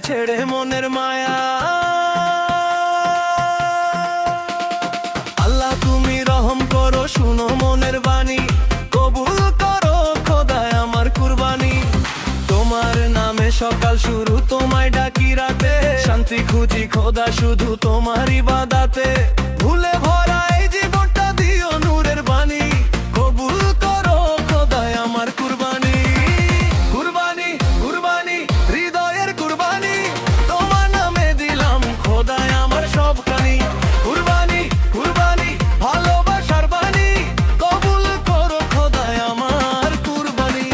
ছেড়ে মনের মায়া। আল্লাহ তুমি রহম করো, শুনো মনের বাণী, কবুল করো খোদায় আমার কুরবানি। তোমার নামে সকাল শুরু, তোমায় ডাকি রাতে, শান্তি খুঁজি খোদা শুধু তোমার ইবাদাতে। ভুলে ভরা এই জীবনটা দিও নূরের বাণী, কবুল করো খোদায় আমার কুরবানি। কুরবানি কুরবানি হৃদয়ের কুরবানি, তোমার নামে দিলাম খোদায় আমার সবখানি। কুরবানি কুরবানি ভালোবাসার বাণী, কবুল করো খোদায় আমার কুরবানি।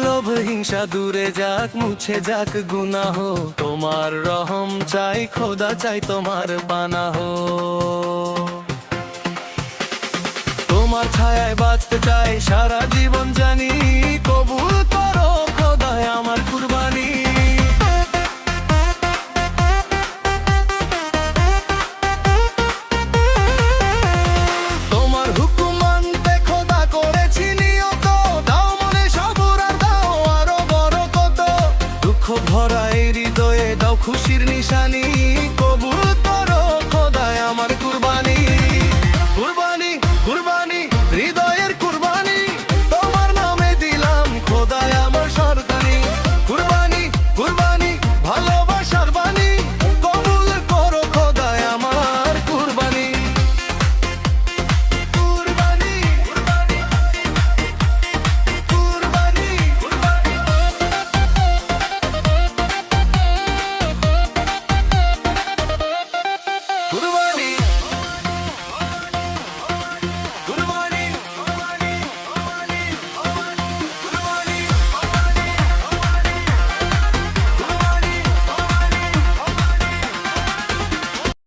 লোভ হিংসা দূরে যাক, মুছে যাক গুনাহ, তোমার রহম চাই খোদা, চাই তোমার পানাহ। তোমার ছায়ায় বাঁচতে চাই সারা জীবন জানি, কবুল করো খোদায় আমার কুরবানি।